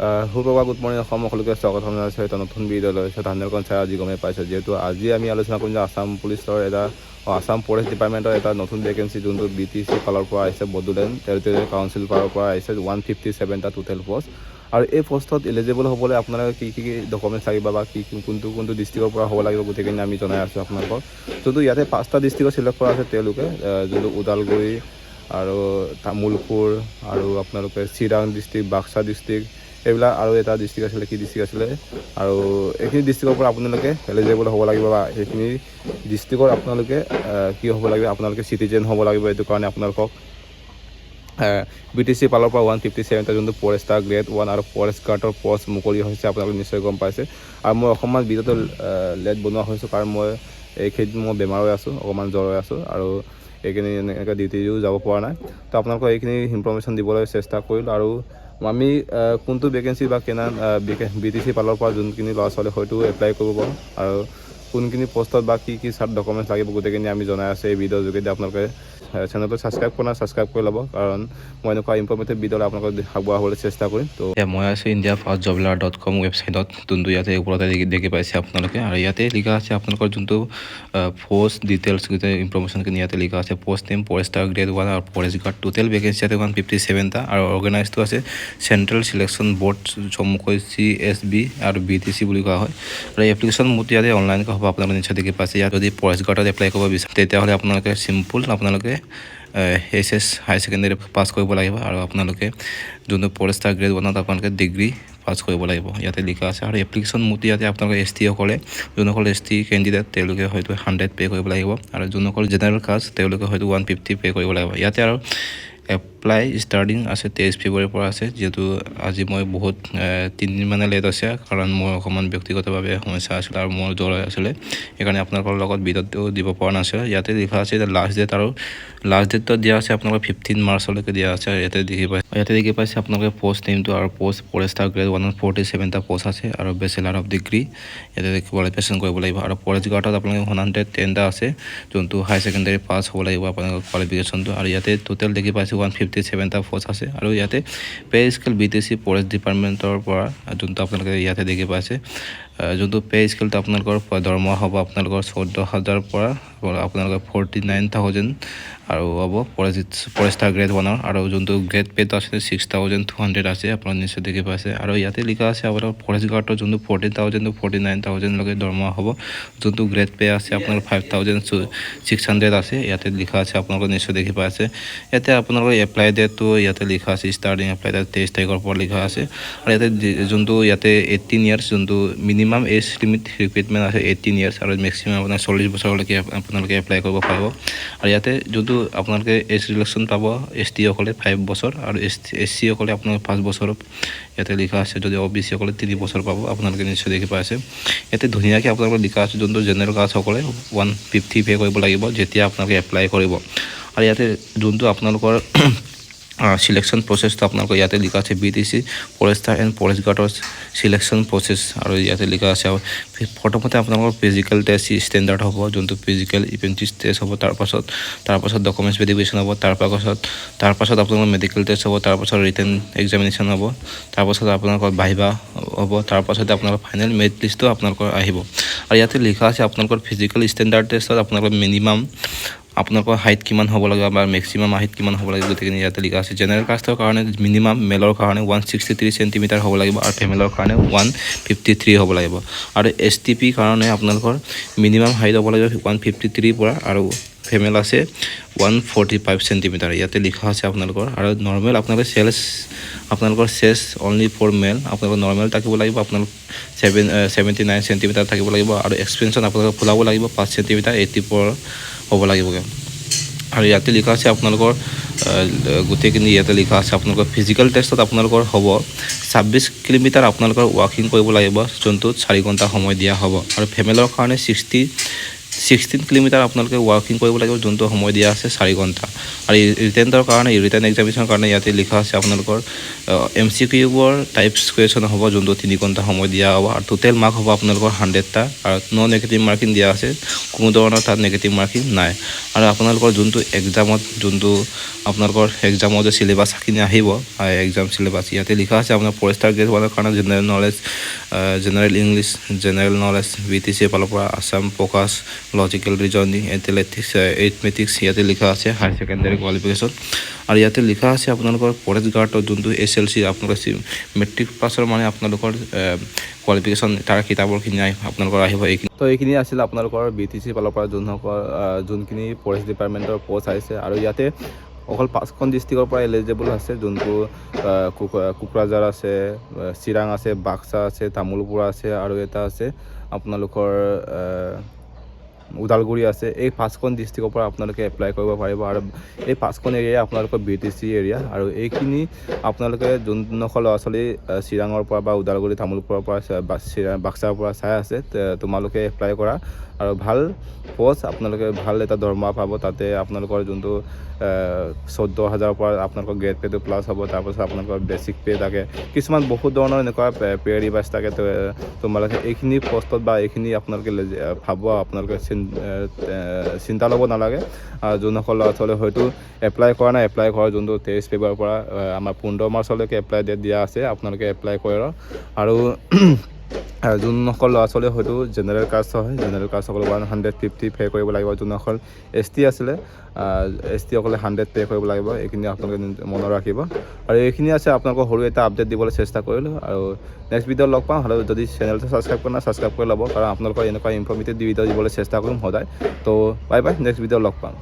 সুপ্ৰভাত good morning Assam সকলোকে স্বাগতম জনাইছোঁ এটা নতুন ভিডিঅ'লৈ ধানকণ চাই আজি গমেই পাইছে যিহেতু আজি আমি আলোচনা কৰিম যে আছাম পুলিচৰ আছাম ফৰেষ্ট ডিপাৰ্টমেণ্টৰ এটা নতুন ভেকেঞ্চি যোনটো BTC ফালৰ পৰা আহিছে বডোলেণ্ড টেৰিটৰিয়েল কাউন্সিল ফালৰ পৰা আহিছে 157টা টোটেল পষ্ট আৰু এই পষ্টত এলিজিবল হ'বলৈ আপোনালোকে কি ডকুমেণ্টছ লাগিব বা কোনটো ডিষ্ট্ৰিক্টৰ পৰা হ'ব লাগিব গোটেইখিনি আমি জনাই আছোঁ আপোনালোকক যোনটো ইয়াতে 5টা ডিষ্ট্ৰিক্টত চিলেক্ট কৰা আছে তেওঁলোকে যোনটো ওদালগুৰি আৰু তামুলপুৰ আৰু আপোনালোকে চিৰাং ডিষ্ট্ৰিক্ট বাক্সা ডিষ্ট্ৰিক্ট এইবিলাক আৰু এটা ডিষ্ট্ৰিক্ট আছিলে কি ডিষ্ট্ৰিক্ট আছিলে আৰু এইখিনি ডিষ্ট্ৰিক্টৰ পৰা আপোনালোকে এলিজিবল হ'ব লাগিব বা সেইখিনি ডিষ্ট্ৰিক্টৰ আপোনালোকে কি হ'ব লাগিব আপোনালোকে চিটিজেন হ'ব লাগিব এইটো কাৰণে আপোনালোকক BTC ফালৰ পৰা 157টা যোনটো ফৰেষ্টাৰ গ্ৰেড 1 আৰু ফৰেষ্ট গাৰ্ডৰ পষ্ট মুকলি হৈছে আপোনালোকে নিশ্চয় গম পাইছে আৰু মই অকণমান ভিডিঅ'টো লেট বনোৱা হৈছোঁ কাৰণ মই এইকেইদিন মই বেমাৰ হৈ আছোঁ অকণমান জ্বৰ হৈ আছোঁ আৰু এইখিনি এনেকৈ ডিউটিও যাব পৰা নাই তো আপোনালোকক এইখিনি ইনফৰ্মেশ্যন দিবলৈ চেষ্টা কৰিলোঁ আৰু আমি কোনটো ভেকেঞ্চি বা BTC ফালৰ পৰা যোনখিনি ল'ৰা ছোৱালী হয়তো এপ্লাই কৰিব পাৰোঁ আৰু কোনখিনি পষ্টত বা কি ডকুমেণ্টছ লাগিব গোটেইখিনি আমি জনাই আছোঁ এই ভিডিঅ'ৰ যোগেদি আপোনালোকে চেনেলটো ছাবস্ক্ৰাইব কৰি ল'ব কাৰণ মই এনেকুৱা ইনফৰ্মেটিভ ভিডিঅ' আপোনালোকক আগবঢ়াবলৈ চেষ্টা কৰিম তো মই আছোঁ indiafastjobler.com ৱেবছাইটত যোনটো ইয়াতে ওপৰতে দেখি পাইছে আপোনালোকে আৰু ইয়াতে লিখা আছে আপোনালোকৰ যোনটো পোষ্ট ডিটেইলছ গোটেই ইনফৰ্মেশ্যনখিনি ইয়াতে লিখা আছে পোষ্ট নেম ফৰেষ্টাৰ গ্ৰেড 1 আৰু ফৰেষ্ট গাৰ্ড টোটেল ভেকেঞ্চি ইয়াতে 157টা আৰু অৰ্গেনাইজটো আছে চেণ্ট্ৰেল চিলেকশ্যন বৰ্ড চমুকৈ CSB আৰু BTC বুলি কোৱা হয় আৰু এপ্লিকেশ্যন মোড ইয়াতে অনলাইনকৈ হ'ব আপোনালোকে নিশ্চয় দেখি পাইছে ইয়াত যদি ফৰেষ্ট গাৰ্ডত এপ্লাই কৰিব বিচাৰে তেতিয়াহ'লে আপোনালোকে চিম্পুল আপোনালোকে HS হায়াৰ ছেকেণ্ডেৰী পাছ কৰিব লাগিব আৰু আপোনালোকে যোনটো ফৰেষ্টাৰ গ্ৰেড 1ত আপোনালোকে ডিগ্ৰী পাছ কৰিব লাগিব ইয়াতে লিখা আছে আৰু এপ্লিকেশ্যন মোড ইয়াতে আপোনালোকে ST সকলে যোনসকল ST কেণ্ডিডেট তেওঁলোকে হয়তো 100 পে' কৰিব লাগিব আৰু যোনসকল জেনেৰেল কাষ্ট তেওঁলোকে হয়তো 150 পে' কৰিব লাগিব ইয়াতে আৰু এপ্লাই ষ্টাৰ্টিং আছে 23 ফেব্ৰুৱাৰীৰ পৰা আছে যিহেতু আজি মই বহুত 3 দিন মানে লেট আছে কাৰণ মোৰ অকণমান ব্যক্তিগতভাৱে সমস্যা আছিল আৰু মোৰ জ্বৰ আছিলে সেইকাৰণে আপোনালোকৰ লগত ভিডিঅ'টো দিব পৰা নাছিল ইয়াতে লিখা আছে লাষ্ট ডেট আৰু লাষ্ট ডেটটো দিয়া আছে আপোনালোকৰ 15 মাৰ্চলৈকে দিয়া আছে ইয়াতে দেখি পাইছে আপোনালোকে পোষ্ট নেমটো আৰু পোষ্ট ফৰেষ্টাৰ গ্ৰেড 147টা পোষ্ট আছে আৰু বেচেলাৰ অফ ডিগ্ৰী ইয়াতে কোৱালিফিকেশ্যন কৰিব লাগিব আৰু ফৰেষ্ট গাৰ্ডত আপোনালোকে 110টা আছে যোনটো হায়াৰ ছেকেণ্ডেৰী পাছ হ'ব লাগিব আপোনালোকৰ কোৱালিফিকেশ্যনটো আৰু ইয়াতে টোটেল দেখি পাইছে 157টা পোষ্ট আছে আৰু ইয়াতে পে স্কেল BTC ফৰেষ্ট ডিপাৰ্টমেণ্টৰ পৰা যোনটো আপোনালোকে ইয়াতে দেখি পাইছে যোনটো পে স্কেলটো আপোনালোকৰ দৰমহা হ'ব আপোনালোকৰ 14,000 পৰা আপোনালোকৰ 49,000 আৰু হ'ব ফৰেষ্টাৰ গ্ৰেড 1ৰ আৰু যোনটো গ্ৰেড পেটো আছে 6,200 আছে আপোনালোকে নিশ্চয় দেখি পাইছে আৰু ইয়াতে লিখা আছে আপোনাৰ ফৰেষ্ট গাৰ্ডৰ যোনটো 14,000 to 49,000 লৈকে দৰমহা হ'ব যোনটো গ্ৰেড পে আছে আপোনালোকৰ 5,600 আছে ইয়াতে লিখা আছে আপোনালোকে নিশ্চয় দেখি পাইছে ইয়াতে আপোনালোকৰ এপ্লাই ডেটটো ইয়াতে লিখা আছে ষ্টাৰ্টিং এপ্লাই ডেট 23 তাৰিখৰ পৰা লিখা আছে আৰু ইয়াতে যোনটো ইয়াতে 18 ইয়াৰ্ছ যোনটো মিনিমাম এজ লিমিট ৰিকুৱাৰমেণ্ট আছে 18 ইয়াৰ্ছ আৰু মেক্সিমাম আপোনাৰ 40 বছৰলৈকে আপোনালোকে এপ্লাই কৰিব পাৰিব আৰু ইয়াতে যোনটো আপোনালোকে এজ ৰিলেকশ্যন পাব ST সকলে 5 বছৰ আৰু SC সকলে আপোনালোকে 5 বছৰ ইয়াতে লিখা আছে যদি OBC সকলে 3 বছৰ পাব আপোনালোকে নিশ্চয় দেখি পাইছে ইয়াতে ধুনীয়াকৈ আপোনালোকে লিখা আছে যোনটো জেনেৰেল কাষ্ট সকলে 150 পে' কৰিব লাগিব যেতিয়া আপোনালোকে এপ্লাই কৰিব আৰু ইয়াতে যোনটো আপোনালোকৰ সিলেকশ্যন প্ৰচেছটো আপোনালোকৰ ইয়াতে লিখা আছে BTC ফৰেষ্টাৰ এণ্ড ফৰেষ্ট গাৰ্ডৰ সিলেকশ্যন প্ৰচেছ আৰু ইয়াতে লিখা আছে প্ৰথমতে আপোনালোকৰ ফিজিকেল টেষ্ট ষ্টেণ্ডাৰ্ড হ'ব যোনটো ফিজিকেল ইভেণ্টিছ টেষ্ট হ'ব তাৰপাছত ডকুমেণ্টছ ভেৰিফিকেশ্যন হ'ব তাৰপাছত আপোনালোকৰ মেডিকেল টেষ্ট হ'ব তাৰপাছত ৰিটেন এক্সামিনেশ্যন হ'ব তাৰপাছত আপোনালোকৰ ভাইভা হ'ব তাৰপাছত আপোনালোকৰ ফাইনেল মেৰিট লিষ্টটো আপোনালোকৰ আহিব আৰু ইয়াতে লিখা আছে আপোনালোকৰ ফিজিকেল ষ্টেণ্ডাৰ্ড টেষ্টত আপোনালোকৰ মিনিমাম আপোনালোকৰ হাইট কিমান হ'ব লাগে বা মেক্সিমাম হাইট কিমান হ'ব লাগে গোটেইখিনি ইয়াতে লিখা আছে জেনেৰেল কাষ্টৰ কাৰণে মিনিমাম মেলৰ কাৰণে 163 চেণ্টিমিটাৰ হ'ব লাগিব আৰু ফিমেলৰ কাৰণে 153 হ'ব লাগিব আৰু STP কাৰণে আপোনালোকৰ মিনিমাম হাইট হ'ব লাগিব 153 পৰা আৰু ফিমেল আছে 145 চেণ্টিমিটাৰ ইয়াতে লিখা আছে আপোনালোকৰ আৰু নৰ্মেল আপোনালোকৰ আপোনালোকৰ চেছ অনলি ফৰ মেল আপোনালোকৰ নৰ্মেল থাকিব লাগিব আপোনালোক 79 চেণ্টিমিটাৰ থাকিব লাগিব আৰু এক্সপেনশ্যন আপোনালোকৰ ফুলাব লাগিব 5 চেণ্টিমিটাৰ 84 হ'ব লাগিব আৰু ইয়াতে লিখা আছে আপোনালোকৰ গোটেইখিনি ইয়াতে লিখা আছে আপোনালোকৰ ফিজিকেল টেষ্টত আপোনালোকৰ হ'ব 26 কিলোমিটাৰ আপোনালোকৰ ৱাকিং কৰিব লাগিব যোনটোত 4 ঘণ্টা সময় দিয়া হ'ব আৰু ফিমেলৰ কাৰণে 16 কিলোমিটাৰ আপোনালোকে ৱাকিং কৰিব লাগিব, যোনটো সময় দিয়া আছে 4 ঘণ্টা। আৰু ৰিটেনৰ কাৰণে ৰিটেন এক্সামিনেশ্যনৰ কাৰণে ইয়াতে লিখা আছে আপোনালোকৰ MCQৰ টাইপছ কুৱেশ্যন হ'ব, যোনটো 3 ঘণ্টা সময় দিয়া হ'ব। আৰু টোটেল মাৰ্ক হ'ব আপোনালোকৰ 100টা, আৰু ন' নেগেটিভ মাৰ্কিং দিয়া আছে, কোনো ধৰণৰ তাত নেগেটিভ মাৰ্কিং নাই। আৰু আপোনালোকৰ যোনটো এক্সামত আপোনালোকৰ এক্সামৰ যে চিলেবাছখিনি আহিব, এক্সাম চিলেবাছ ইয়াতে লিখা আছে আপোনাৰ ফৰেষ্টাৰ গ্ৰেড 1ৰ কাৰণে general knowledge, general English, general knowledge, BTC ফালৰ পৰা Assam focus, logical reasoning, athletics, arithmetics ইয়াতে লিখা আছে, হায়াৰ ছেকেণ্ডেৰী কোৱালিফিকেশ্যন। আৰু ইয়াতে লিখা আছে আপোনালোকৰ ফৰেষ্ট গাৰ্ডৰ যোনটো SLC আপোনালোকৰ মেট্ৰিক পাছৰ মানে আপোনালোকৰ কোৱালিফিকেশ্যন তাৰ কিতাপৰখিনি আপোনালোকৰ আহিব এইখিনি। তো এইখিনি আছিল আপোনালোকৰ BTC ফালৰ পৰা যোনখিনি ফৰেষ্ট ডিপাৰ্টমেণ্টৰ পষ্ট আহিছে। আৰু ইয়াতে অকল 5খন ডিষ্ট্ৰিক্টৰ পৰা এলিজিবল আছে, যোনটো কোকৰাঝাৰ আছে, চিৰাং আছে, বাক্সা আছে, তামোলপুৰ আছে, আৰু এটা আছে আপোনালোকৰ ওদালগুৰি আছে। এই 5খন ডিষ্ট্ৰিক্টৰ পৰা আপোনালোকে এপ্লাই কৰিব পাৰিব। আৰু এই 5খন এৰিয়া আপোনালোকৰ BTC এৰিয়া। আৰু এইখিনি আপোনালোকে যোনসকল ল'ৰা ছোৱালী চিৰাঙৰ পৰা বা ওদালগুৰি তামোলপুৰৰ পৰা বাক্সাৰ পৰা চাই আছে, তোমালোকে এপ্লাই কৰা। আৰু ভাল পষ্ট, আপোনালোকে ভাল এটা দৰমহা পাব। তাতে আপোনালোকৰ যোনটো 14,000ৰ পৰা আপোনালোকৰ গ্ৰেড পেটো প্লাছ হ'ব। তাৰপাছত আপোনালোকৰ বেচিক পে থাকে, কিছুমান বহুত ধৰণৰ এনেকুৱা পে ৰিভাইজ থাকে। তোমালোকে এইখিনি পষ্টত বা এইখিনি আপোনালোকে ভাব, আপোনালোকে চিন্তা ল'ব নালাগে। যোনসকল ল'ৰা ছোৱালী হয়তো এপ্লাই কৰা নাই, এপ্লাই কৰা যোনটো 23 ফেব্ৰুৱাৰীৰ পৰা আমাৰ 15 মাৰ্চলৈকে এপ্লাই ডেট দিয়া আছে, আপোনালোকে এপ্লাই কৰে। আৰু যোনসকল ল'ৰা ছোৱালী হয়তো জেনেৰেল কাষ্ট হয়, জেনেৰেল কাষ্টসকলে 150 পে' কৰিব লাগিব। যোনসকল ST আছিলে, ST সকলে 100 পে' কৰিব লাগিব। এইখিনি আপোনালোকে মনত ৰাখিব। আৰু এইখিনি আছে আপোনালোকৰ সৰু এটা আপডেট দিবলৈ চেষ্টা কৰিলোঁ। আৰু নেক্সট ভিডিঅ'ত লগ পাম। আৰু যদি চেনেলটো ছাবস্ক্ৰাইব কৰা নাই, ছাবস্ক্ৰাইব কৰি ল'ব, কাৰণ আপোনালোকৰ এনেকুৱা ইনফৰ্মেটিভ ভিডিঅ' দিবলৈ চেষ্টা কৰিম সদায়। তো বাই বাই, নেক্সট ভিডিঅ'ত লগ পাম।